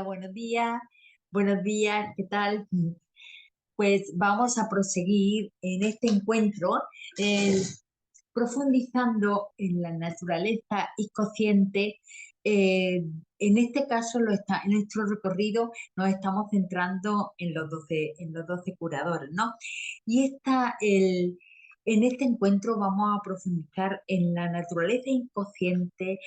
Buenos días, ¿qué tal? Pues vamos a proseguir en este encuentro, eh, profundizando en la naturaleza inconsciente. Eh, en este caso, en nuestro recorrido nos estamos centrando en los 12 curadores, ¿no? Y en este encuentro vamos a profundizar en la naturaleza inconsciente,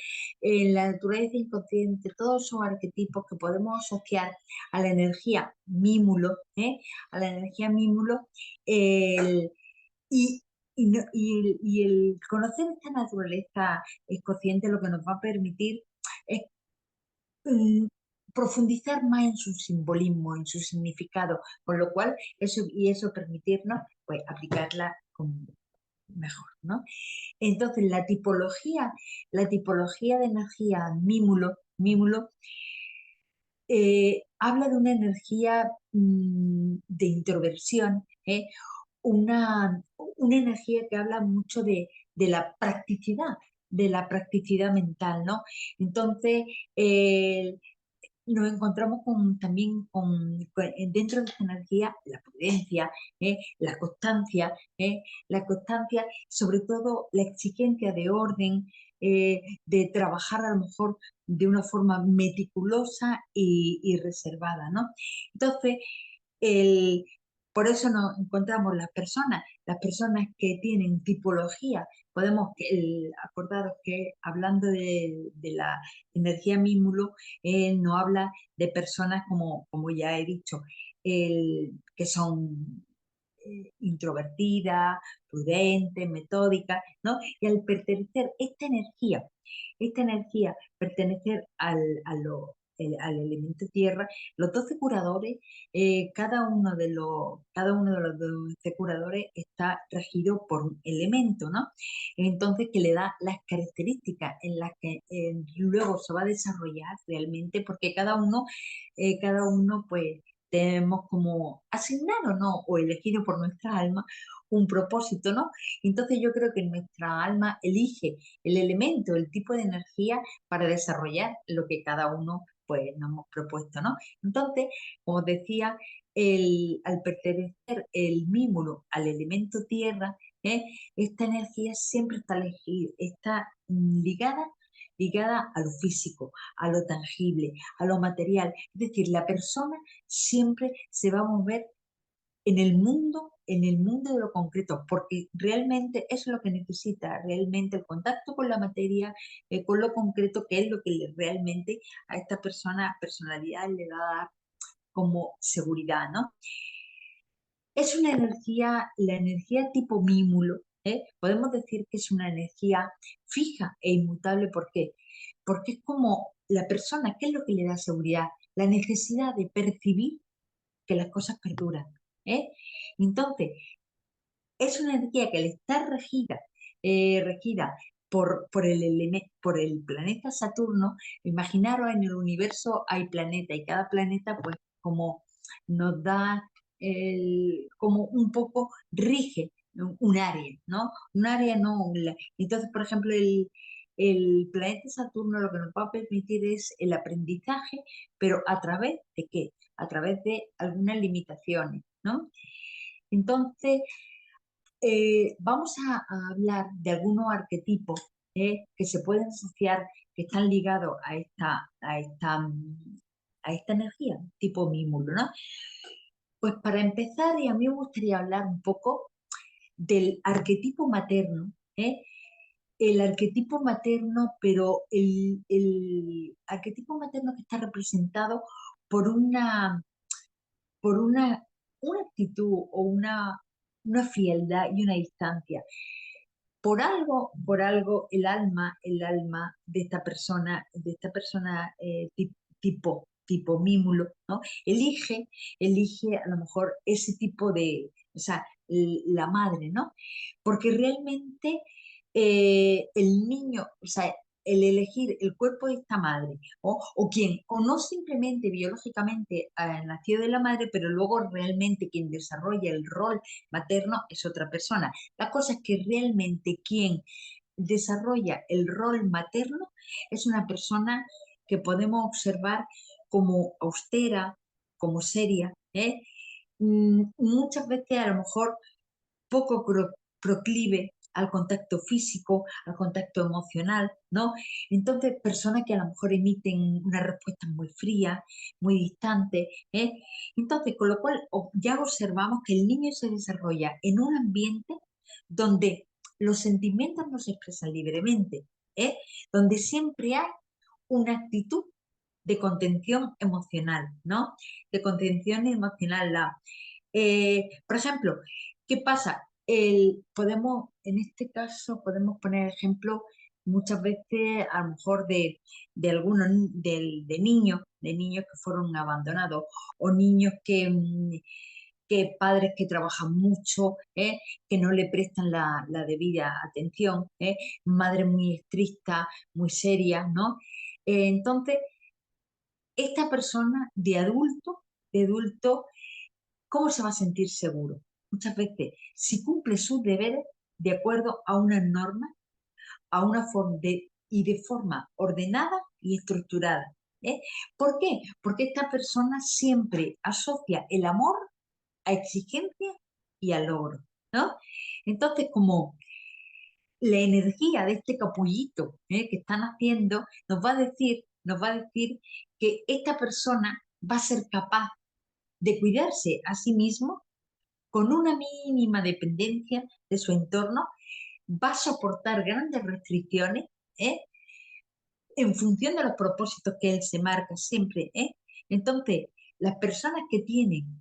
todos esos arquetipos que podemos asociar a la energía mímulo, ¿eh? A la energía mímulo, el- y, y el conocer esta naturaleza consciente lo que nos va a permitir es mm, profundizar más en su simbolismo, en su significado, con lo cual eso permitirnos pues aplicarla mejor, ¿no? Entonces la tipología de energía mímulo habla de una energía de introversión, una energía que habla mucho de de la practicidad mental, ¿no? Entonces, eh, nos encontramos dentro de esta energía la prudencia, la constancia, sobre todo la exigencia de orden, de trabajar a lo mejor de una forma meticulosa y reservada, ¿no? Entonces, el, por eso nos encontramos las personas que tienen tipología. Acordaros que hablando de la energía mímulo, no habla de personas como ya he dicho, que son introvertidas, prudentes, metódicas, ¿no? Y al pertenecer esta energía, pertenecer al elemento tierra, los 12 curadores, cada uno de los 12 curadores está regido por un elemento, ¿no? Entonces, que le da las características en las que luego se va a desarrollar realmente, porque cada uno pues tenemos como asignado, ¿no? O elegido por nuestra alma un propósito, ¿no? Entonces yo creo que nuestra alma elige el elemento, el tipo de energía para desarrollar lo que cada uno pues nos hemos propuesto, ¿no? Entonces, como decía, al pertenecer el mímulo al elemento tierra, ¿eh? Esta energía siempre está ligada a lo físico, a lo tangible, a lo material. Es decir, la persona siempre se va a mover en el mundo de lo concreto, porque realmente eso es lo que necesita, realmente el contacto con la materia, con lo concreto, que es lo que realmente a esta personalidad le va a dar como seguridad, ¿no? Es una energía, la energía tipo mímulo, podemos decir que es una energía fija e inmutable. ¿Por qué? Porque es como la persona, ¿qué es lo que le da seguridad? La necesidad de percibir que las cosas perduran. ¿Eh? Entonces, es una energía que le está regida por el planeta Saturno. Imaginaros, en el universo hay planetas y cada planeta, pues, como nos da, como un poco rige un área, ¿no? Un área no. Entonces, por ejemplo, el planeta Saturno lo que nos va a permitir es el aprendizaje, pero ¿a través de qué? A través de algunas limitaciones, ¿no? Entonces, vamos a hablar de algunos arquetipos que se pueden asociar, que están ligados a esta energía, tipo mímulo, ¿no? Pues para empezar, y a mí me gustaría hablar un poco del arquetipo materno, el arquetipo materno, pero el arquetipo materno que está representado por una actitud o una frialdad y una distancia. Por algo el alma de esta persona tipo mímulo, ¿no? Elige a lo mejor ese tipo o sea, la madre, ¿no? Porque realmente el niño, o sea, el elegir el cuerpo de esta madre, o no simplemente biológicamente ha nacido de la madre, pero luego realmente quien desarrolla el rol materno es otra persona. La cosa es que realmente quien desarrolla el rol materno es una persona que podemos observar como austera, como seria, muchas veces a lo mejor poco proclive al contacto físico, al contacto emocional, ¿no? Entonces, personas que a lo mejor emiten una respuesta muy fría, muy distante, ¿eh? Entonces, con lo cual ya observamos que el niño se desarrolla en un ambiente donde los sentimientos no se expresan libremente, ¿eh? Donde siempre hay una actitud de contención emocional, ¿no? De contención emocional. Por ejemplo, ¿qué pasa? En este caso, podemos poner ejemplo muchas veces a lo mejor de algunos de niños que fueron abandonados o niños que padres que trabajan mucho, que no le prestan la debida atención, madres muy estrictas, muy serias, ¿no? Entonces, esta persona de adulto, ¿cómo se va a sentir seguro? Muchas veces, si cumple sus deberes de acuerdo a una norma, a una forma y de forma ordenada y estructurada. ¿Eh? ¿Por qué? Porque esta persona siempre asocia el amor a exigencia y a logro, ¿no? Entonces, como la energía de este capullito, que están haciendo nos va a decir que esta persona va a ser capaz de cuidarse a sí mismo con una mínima dependencia de su entorno, va a soportar grandes restricciones, ¿eh? En función de los propósitos que él se marca siempre, ¿eh? Entonces, las personas que tienen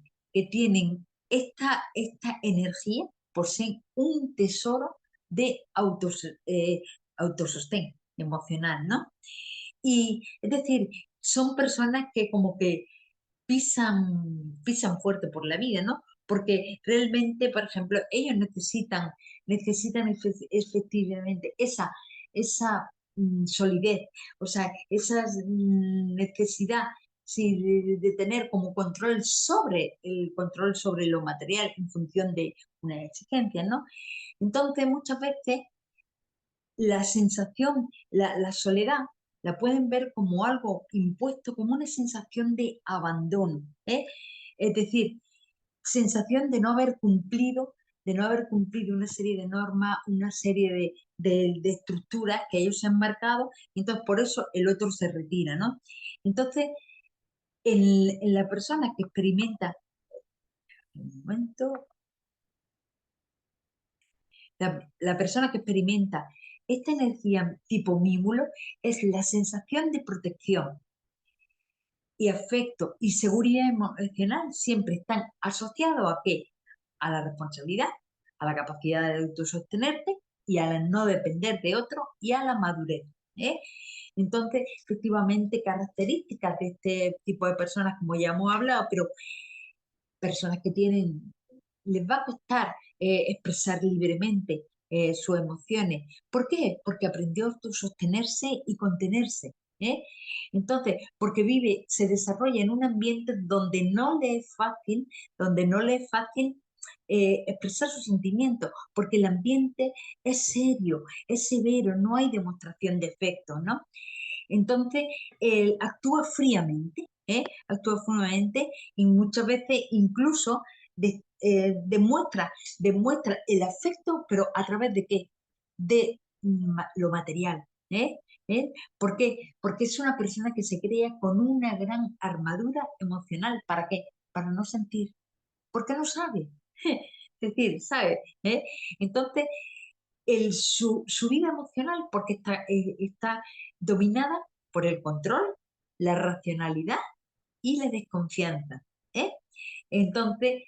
esta energía poseen un tesoro de autosostén emocional, ¿no? Y es decir, son personas que como que pisan fuerte por la vida, ¿no? Porque realmente, por ejemplo, ellos necesitan efectivamente esa solidez, o sea, esa necesidad, sí, de tener como el control sobre lo material en función de una exigencia, ¿no? Entonces, muchas veces la sensación, la soledad, la pueden ver como algo impuesto, como una sensación de abandono, ¿eh? Es decir, sensación de no haber cumplido una serie de normas, una serie de estructuras que ellos se han marcado, y entonces por eso el otro se retira, ¿no? Entonces, en la persona que experimenta, un momento, la persona que experimenta esta energía tipo mímulo es la sensación de protección y afecto y seguridad emocional siempre están asociados ¿a qué? A la responsabilidad, a la capacidad de autosostenerte y a la no depender de otro y a la madurez. ¿Eh? Entonces, efectivamente, características de este tipo de personas, como ya hemos hablado, pero personas que les va a costar expresar libremente sus emociones. ¿Por qué? Porque aprendió a sostenerse y contenerse. ¿Eh? Entonces, porque se desarrolla en un ambiente donde no le es fácil expresar sus sentimientos, porque el ambiente es serio, es severo, no hay demostración de afecto, ¿no? Entonces, él actúa fríamente y muchas veces incluso demuestra el afecto, pero ¿a través de qué? De lo material. ¿Eh? ¿Eh? ¿Por qué? Porque es una persona que se crea con una gran armadura emocional. ¿Para qué? Para no sentir, porque no sabe. Es decir, ¿sabe? ¿Eh? Entonces, su vida emocional, porque está dominada por el control, la racionalidad y la desconfianza. ¿Eh? Entonces,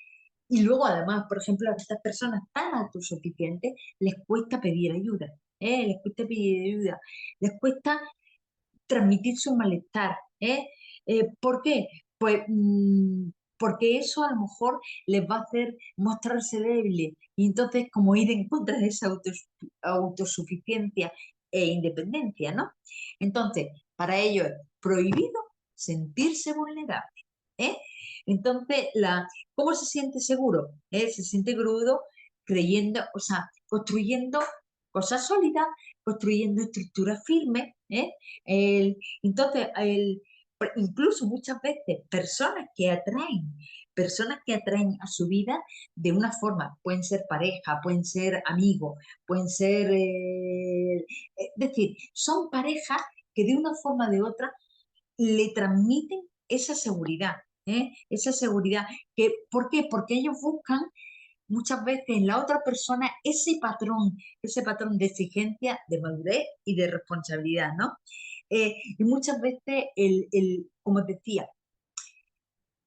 y luego además, por ejemplo, a estas personas tan autosuficientes les cuesta pedir ayuda, les cuesta pedir ayuda, les cuesta transmitir su malestar. ¿Por qué? Pues porque eso a lo mejor les va a hacer mostrarse débiles y entonces como ir en contra de esa autosuficiencia e independencia, ¿no? Entonces, para ellos es prohibido sentirse vulnerable. ¿Eh? Entonces, ¿cómo se siente seguro? Se siente crudo creyendo, o sea, construyendo cosas sólidas, construyendo estructuras firmes, entonces, incluso muchas veces personas que atraen a su vida de una forma, pueden ser pareja, pueden ser amigos, pueden ser, es decir, son parejas que de una forma o de otra le transmiten esa seguridad, ¿eh? Esa seguridad. ¿Por qué? Porque ellos buscan muchas veces en la otra persona ese patrón de exigencia, de madurez y de responsabilidad, ¿no? Y muchas veces, como decía,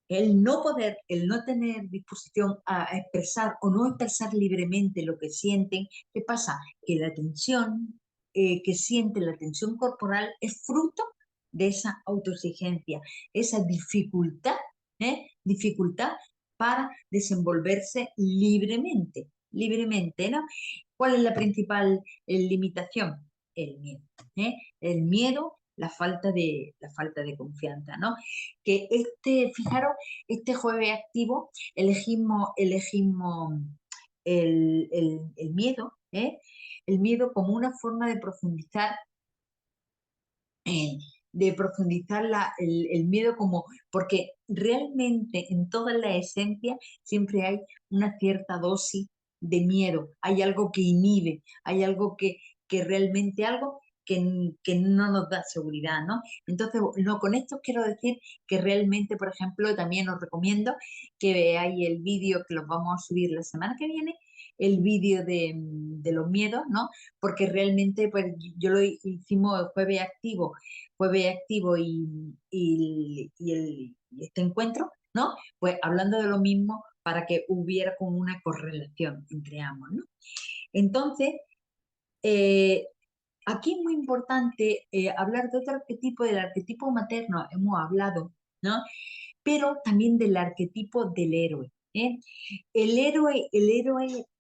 el no poder, el no tener disposición a expresar o no expresar libremente lo que sienten, ¿qué pasa? Que la tensión que siente, la tensión corporal, es fruto de esa autoexigencia, esa dificultad para desenvolverse libremente, ¿no? ¿Cuál es la principal limitación? El miedo, ¿eh? El miedo, la falta de confianza, ¿no? Que fijaros, este jueves activo elegimos el miedo, ¿eh? El miedo como una forma eh, de profundizar el miedo como, porque realmente en toda la esencia siempre hay una cierta dosis de miedo, hay algo que inhibe, hay algo que realmente algo que no nos da seguridad, ¿no? Entonces, no, con esto quiero decir que realmente, por ejemplo, también os recomiendo que veáis el vídeo que los vamos a subir la semana que viene, el vídeo de los miedos, ¿no? Porque realmente pues yo lo hicimos el jueves activo y este encuentro, ¿no? Pues hablando de lo mismo para que hubiera como una correlación entre ambos, ¿no? Entonces, eh, aquí es muy importante hablar de otro arquetipo, del arquetipo materno, hemos hablado, ¿no? Pero también del arquetipo del héroe, ¿eh? El héroe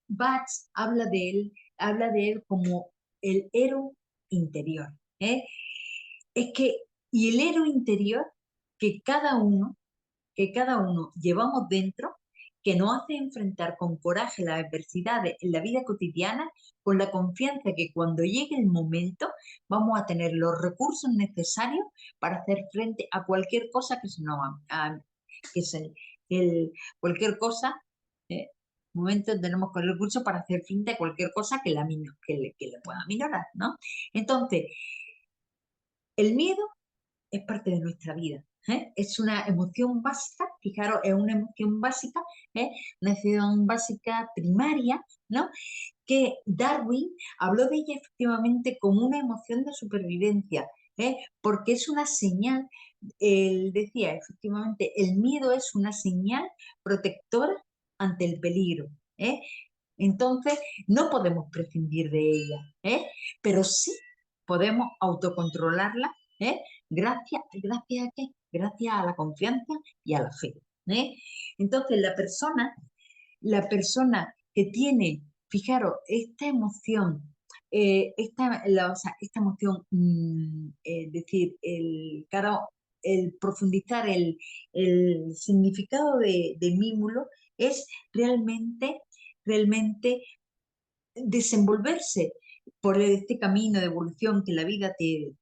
Bach habla de él como el héroe interior, ¿eh? Es que, y el héroe interior que cada uno, que cada uno llevamos dentro, que nos hace enfrentar con coraje las adversidades en la vida cotidiana, con la confianza que cuando llegue el momento vamos a tener los recursos necesarios para hacer frente a cualquier cosa que se nos que se, el, cualquier cosa, momento tenemos con el recurso para hacer frente a cualquier cosa que le pueda minorar, ¿no? Entonces, el miedo es parte de nuestra vida. Es una emoción básica, fijaros, es una emoción básica, ¿eh? Una emoción básica primaria, ¿no? Que Darwin habló de ella efectivamente como una emoción de supervivencia, porque es una señal, él decía efectivamente, el miedo es una señal protectora ante el peligro. ¿eh? Entonces, no podemos prescindir de ella, pero sí podemos autocontrolarla, ¿gracias a qué? Gracias a la confianza y a la fe. ¿eh? Entonces, la persona que tiene, fijaros, esta emoción, o sea, esta emoción, es decir, claro, el profundizar el significado de mímulo es realmente desenvolverse por este camino de evolución que la vida que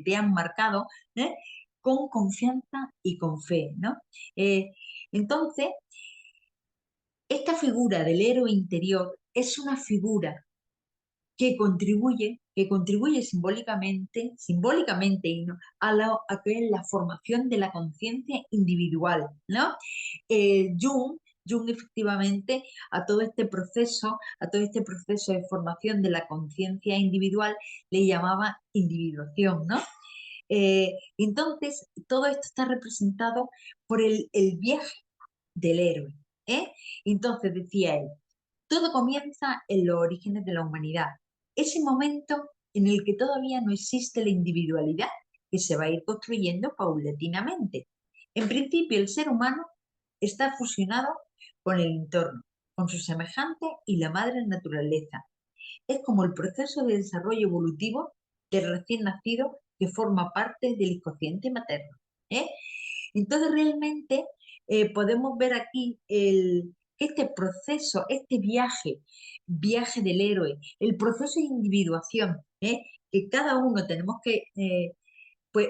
te han marcado, ¿eh? Con confianza y con fe, ¿no? Eh, entonces, esta figura del héroe interior es una figura que contribuye simbólicamente y a que es la formación de la conciencia individual, ¿no? Jung efectivamente a todo este proceso de formación de la conciencia individual le llamaba individuación, ¿no? Entonces, todo esto está representado por el viaje del héroe, ¿eh? Entonces decía él, todo comienza en los orígenes de la humanidad, ese momento en el que todavía no existe la individualidad que se va a ir construyendo paulatinamente. En principio, el ser humano está fusionado con el entorno, con sus semejantes y la madre naturaleza. Es como el proceso de desarrollo evolutivo del recién nacido que forma parte del inconsciente materno. ¿eh? Entonces, realmente podemos ver aquí este proceso, este viaje del héroe, el proceso de individuación, que cada uno tenemos que, pues,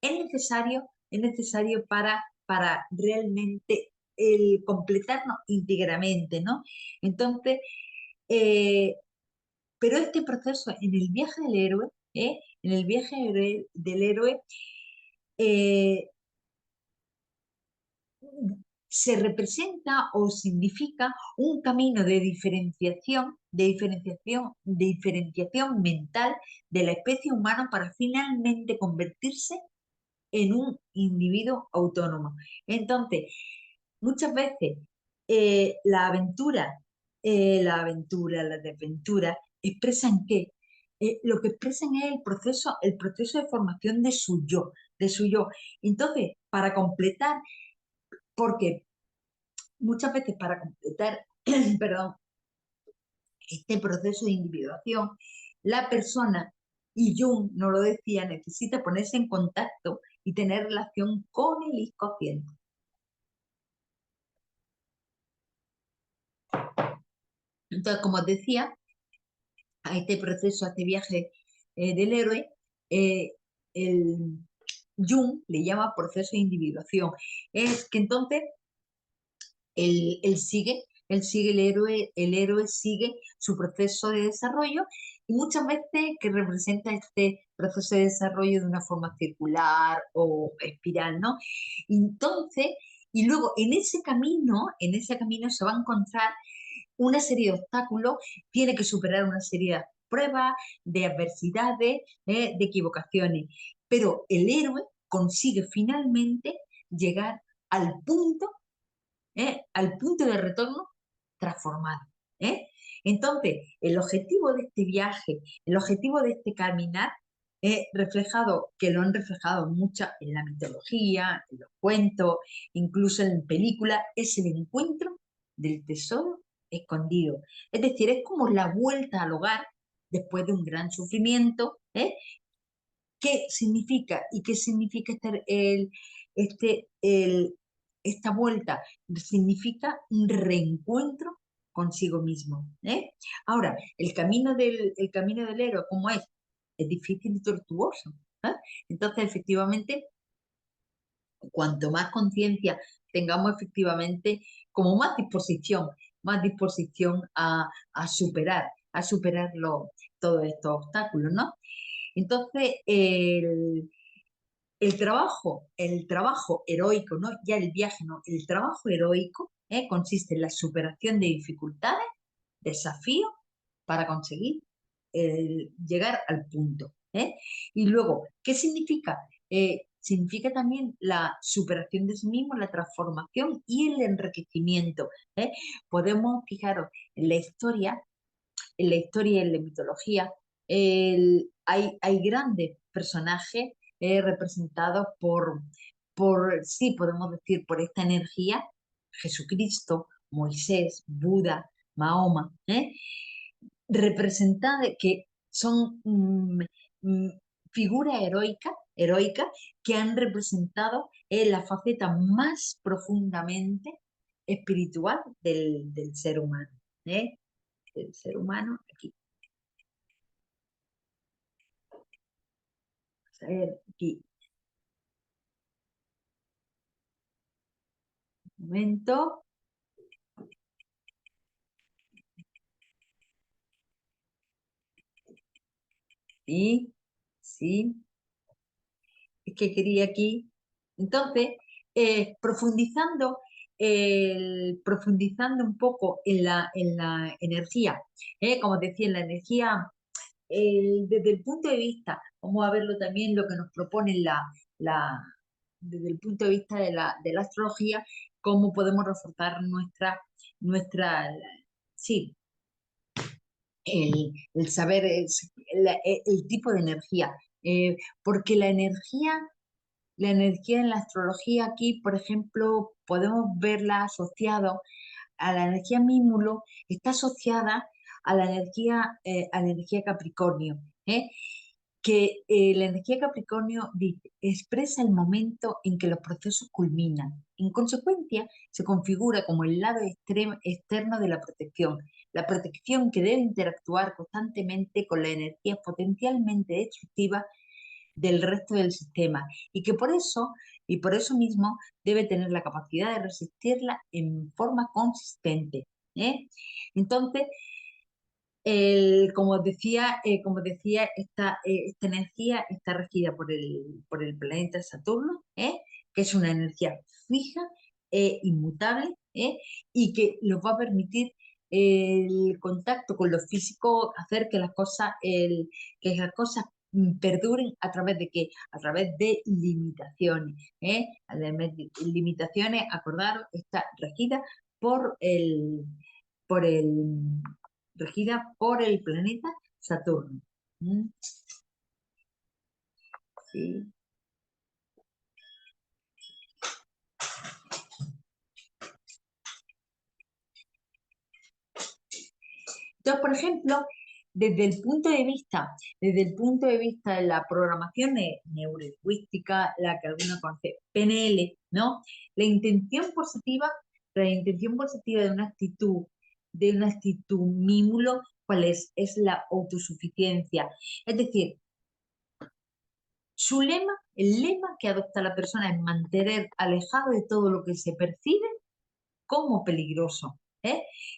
es necesario para realmente completarnos íntegramente, ¿no? Entonces, eh, pero este proceso en el viaje del héroe, en el viaje del héroe, eh, se representa o significa un camino de diferenciación mental de la especie humana para finalmente convertirse en un individuo autónomo. Entonces, muchas veces la desventura expresan que lo que expresan es el proceso de formación de su yo, de su yo. Entonces, para completar, porque muchas veces para completar, perdón, este proceso de individuación, la persona, y Jung nos lo decía, necesita ponerse en contacto y tener relación con el inconsciente. Entonces, como os decía, a este proceso, a este viaje del héroe, eh, el Jung le llama proceso de individuación. Es que entonces él sigue el héroe sigue su proceso de desarrollo y muchas veces que representa este proceso de desarrollo de una forma circular o espiral, ¿no? Entonces, y luego en ese camino se va a encontrar una serie de obstáculos, tiene que superar una serie de pruebas, de adversidades, de equivocaciones, pero el héroe consigue finalmente llegar al punto de retorno transformado. ¿eh? Entonces, el objetivo de este viaje, el objetivo de este caminar, reflejado, que lo han reflejado muchas en la mitología, en los cuentos, incluso en películas, es el encuentro del tesoro escondido. Es decir, es como la vuelta al hogar después de un gran sufrimiento. ¿Qué significa? ¿Y qué significa este, esta vuelta? Significa un reencuentro consigo mismo. Ahora, el camino del héroe, ¿cómo es? Es difícil y tortuoso. ¿eh? Entonces, efectivamente, cuanto más conciencia tengamos efectivamente, como más disposición a superar todos estos obstáculos, ¿no? Entonces, el trabajo heroico, ¿no? Ya el viaje, ¿no? El trabajo heroico consiste en la superación de dificultades, desafíos, para conseguir llegar al punto. Y luego, ¿qué significa? Significa también la superación de sí mismo, la transformación y el enriquecimiento. ¿eh? Podemos fijaros en la mitología, hay grandes personajes representados sí, podemos decir, por esta energía, Jesucristo, Moisés, Buda, Mahoma, representadas que son mm, figuras heroicas que han representado la faceta más profundamente espiritual del ser humano. ¿eh? El ser humano, aquí, a ver, aquí, un momento, sí, sí, es que quería aquí. Entonces, profundizando un poco en la energía, como decía, en la energía, desde el punto de vista, vamos a verlo también lo que nos propone la, desde el punto de vista de la astrología, cómo podemos reforzar nuestra, sí, el saber el tipo de energía. Porque la energía en la astrología aquí, por ejemplo, podemos verla asociado a la energía mímulo, está asociada a la energía Capricornio. Que la energía Capricornio dice, expresa el momento en que los procesos culminan. En consecuencia, se configura como el lado externo de la protección que debe interactuar constantemente con la energía potencialmente destructiva del resto del sistema y que por eso mismo debe tener la capacidad de resistirla en forma consistente. ¿Eh? Entonces, como decía esta energía está regida por el planeta Saturno, que es una energía fija e inmutable, y que nos va a permitir el contacto con lo físico, hacer que las cosas perduren a través de qué, a través de limitaciones. Además de limitaciones, acordaros, está regida por por el, regida por el planeta Saturno. ¿Mm? Sí. Entonces, por ejemplo, desde el punto de vista de la programación neurolingüística, la que algunos conocen, PNL, ¿no? La intención positiva, la intención positiva de una actitud mímulo, ¿cuál es? Es la autosuficiencia. Es decir, el lema que adopta la persona es mantener alejado de todo lo que se percibe como peligroso.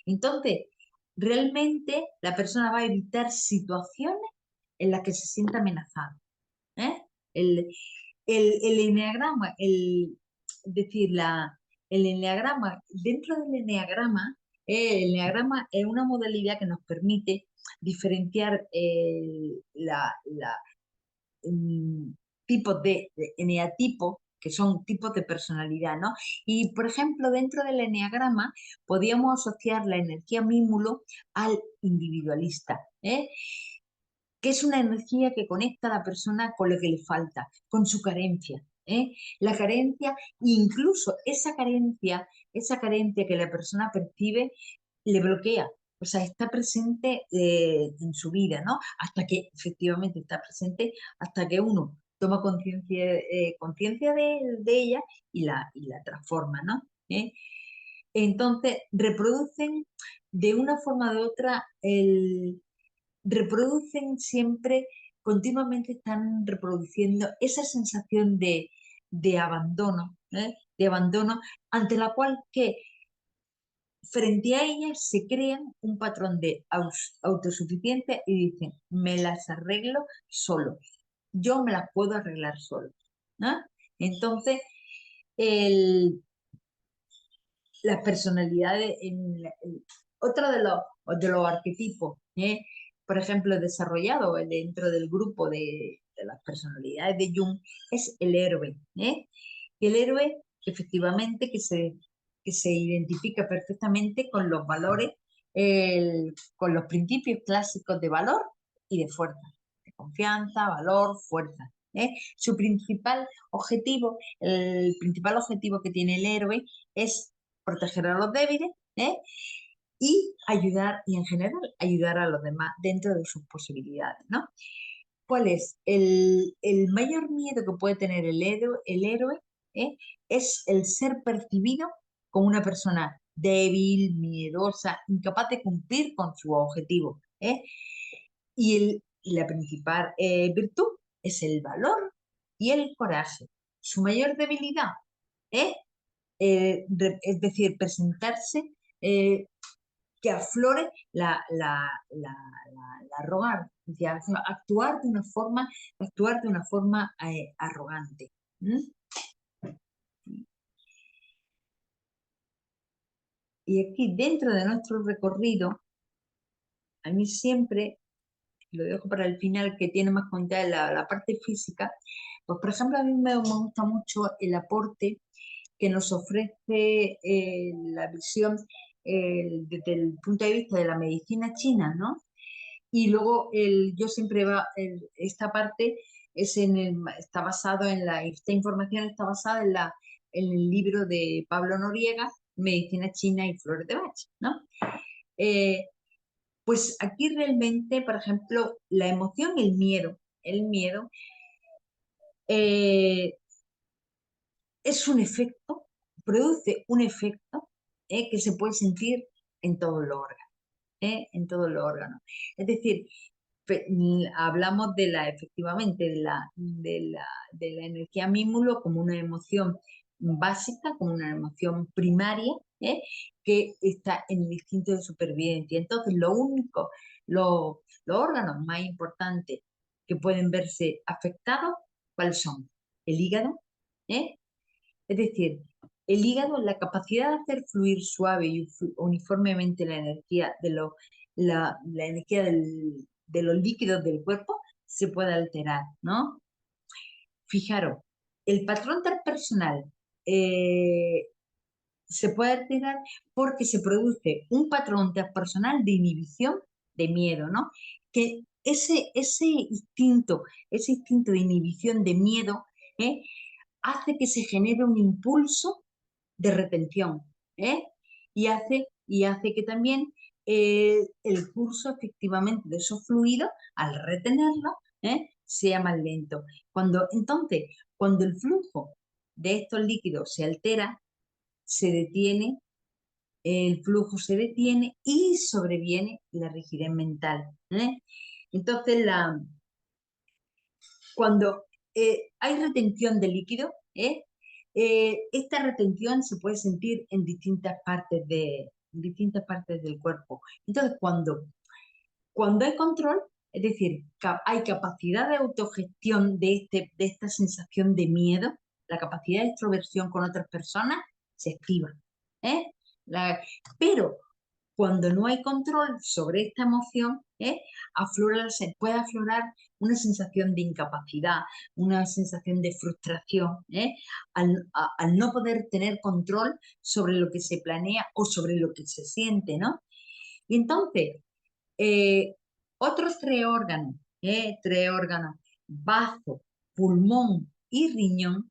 Entonces, realmente la persona va a evitar situaciones en las que se sienta amenazada. ¿eh? El, el eneagrama, es decir, el eneagrama, dentro del eneagrama, el eneagrama es una modalidad que nos permite diferenciar mm, tipos de eneatipo, que son tipos de personalidad, ¿no? Y, por ejemplo, dentro del eneagrama podíamos asociar la energía mímulo al individualista, que es una energía que conecta a la persona con lo que le falta, con su carencia. La carencia, incluso esa carencia que la persona percibe, le bloquea. O sea, está presente en su vida, ¿no? Hasta que efectivamente está presente, hasta que uno toma conciencia de ella y la transforma, ¿no? Entonces, reproducen de una forma o de otra reproducen siempre, continuamente están reproduciendo esa sensación de abandono, ante la cual que frente a ellas se crean un patrón de autosuficiencia y dicen, me las arreglo solo, yo me las puedo arreglar solo. ¿No? Entonces, el, las personalidades, otro de los arquetipos, por ejemplo, desarrollado dentro del grupo de las personalidades de Jung, es el héroe. El héroe, efectivamente, que se identifica perfectamente con los valores, con los principios clásicos de valor y de fuerza, de confianza, valor, fuerza. Su el principal objetivo que tiene el héroe es proteger a los débiles, y ayudar, y en general ayudar a los demás dentro de sus posibilidades, ¿no? ¿Cuál es el mayor miedo que puede tener el héroe? ¿eh? Es el ser percibido como una persona débil, miedosa, incapaz de cumplir con su objetivo. Y la principal virtud es el valor y el coraje. Su mayor debilidad, ¿eh? Es decir, presentarse, que aflore la arrogancia, actuar de una forma arrogante. ¿Mm? Y aquí dentro de nuestro recorrido, a mí siempre, lo dejo para el final, que tiene más cuenta de la parte física, pues por ejemplo a mí me gusta mucho el aporte que nos ofrece la visión desde el punto de vista de la medicina china, ¿no? Y luego yo siempre esta parte está basado esta información está basada en el libro de Pablo Noriega, Medicina China y Flores de Bach, ¿no? Eh, pues aquí realmente, por ejemplo, la emoción, el miedo eh, es un efecto, produce un efecto que se puede sentir en todos los órganos, en todos los órganos. Es decir, hablamos efectivamente, de la energía mímulo como una emoción básica, como una emoción primaria, ¿eh? Que está en el instinto de supervivencia. Entonces, los órganos más importantes que pueden verse afectados, ¿cuáles son? El hígado, ¿eh? Es decir, el hígado, la capacidad de hacer fluir suave y uniformemente la energía la energía de los líquidos del cuerpo se puede alterar, ¿no? Fijaros, el patrón transpersonal eh, se puede alterar porque se produce un patrón transpersonal de inhibición de miedo, ¿no? Que ese instinto de inhibición de miedo, ¿eh? hace que se genere un impulso de retención, ¿eh? Y hace que también el curso efectivamente de esos fluidos, al retenerlo, sea más lento. Cuando el flujo de estos líquidos se altera, se detiene, el flujo se detiene y sobreviene la rigidez mental, ¿eh? Entonces, cuando hay retención de líquido, esta retención se puede sentir en distintas partes del cuerpo. Entonces, cuando hay control, es decir, hay capacidad de autogestión de esta sensación de miedo, la capacidad de extroversión con otras personas se activa. ¿eh? La- pero cuando no hay control sobre esta emoción, puede aflorar una sensación de incapacidad, una sensación de frustración, al no poder tener control sobre lo que se planea o sobre lo que se siente, ¿no? Y entonces, eh, otros tres órganos, bazo, pulmón y riñón,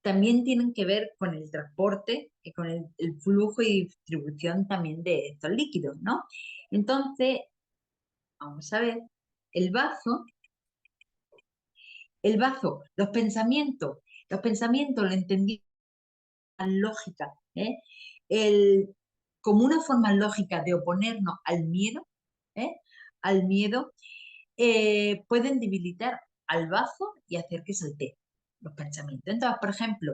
también tienen que ver con el transporte, con el flujo y distribución también de estos líquidos, ¿no? Entonces, vamos a ver, el bazo, los pensamientos lo entendí lógica, El, como una forma lógica de oponernos ¿eh? Al miedo, pueden debilitar al bazo y hacer que salte los pensamientos. Entonces, por ejemplo,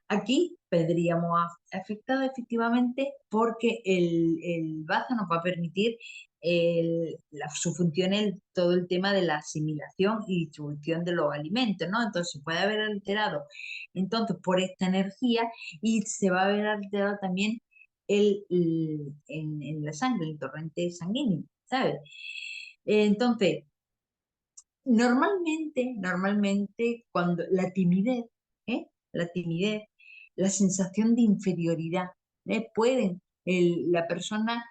aquí vendríamos afectados efectivamente porque el bazo nos va a permitir su función en todo el tema de la asimilación y distribución de los alimentos, ¿no? Entonces se puede haber alterado por esta energía y se va a ver alterado también en la sangre, el torrente sanguíneo, ¿sabes? Entonces, normalmente cuando la timidez, la sensación de inferioridad, pueden, la persona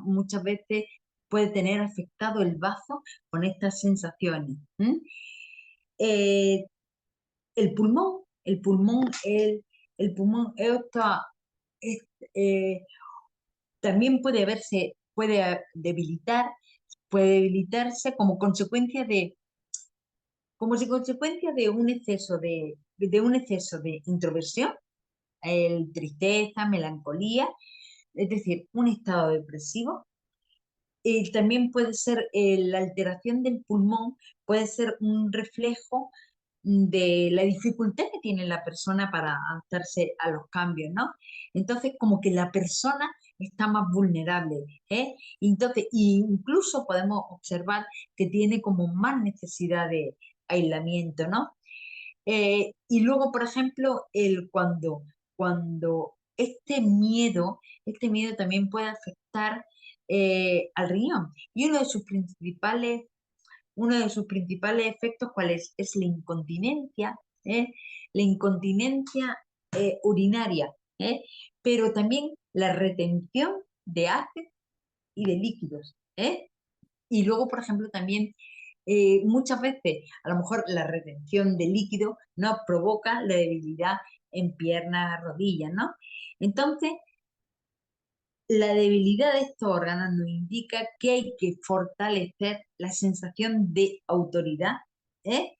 muchas veces puede tener afectado el bazo con estas sensaciones. Eh, el pulmón es- eh, también puede debilitarse como si consecuencia de un exceso de introversión, tristeza, melancolía, es decir, un estado depresivo. También puede ser la alteración del pulmón, puede ser un reflejo de la dificultad que tiene la persona para adaptarse a los cambios, ¿no? Entonces, como que la persona está más vulnerable, ¿eh? Entonces, incluso podemos observar que tiene como más necesidad de aislamiento, ¿no? Y luego, por ejemplo, cuando este miedo también puede afectar al riñón. Y uno de sus principales efectos, ¿cuál es? Es la incontinencia, ¿eh? La incontinencia urinaria, ¿eh? Pero también la retención de ácidos y de líquidos, Y luego, por ejemplo, también muchas veces, a lo mejor la retención de líquido nos provoca la debilidad en piernas, rodillas, ¿no? Entonces, la debilidad de estos órganos nos indica que hay que fortalecer la sensación de autoridad, ¿eh?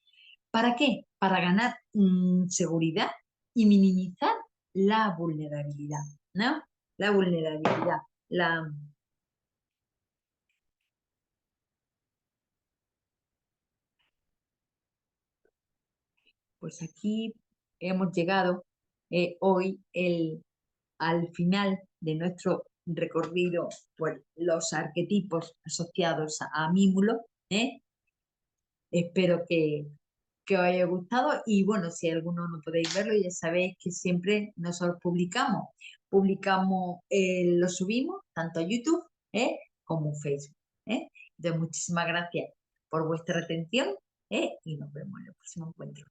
¿Para qué? Para ganar seguridad y minimizar la vulnerabilidad, ¿no? La vulnerabilidad, la, pues aquí hemos llegado hoy al final de nuestro recorrido por los arquetipos asociados a Mímulo. Espero que os haya gustado y bueno, si alguno no podéis verlo, ya sabéis que siempre nosotros publicamos, lo subimos tanto a YouTube como a Facebook. ¿eh? Entonces, muchísimas gracias por vuestra atención y nos vemos en el próximo encuentro.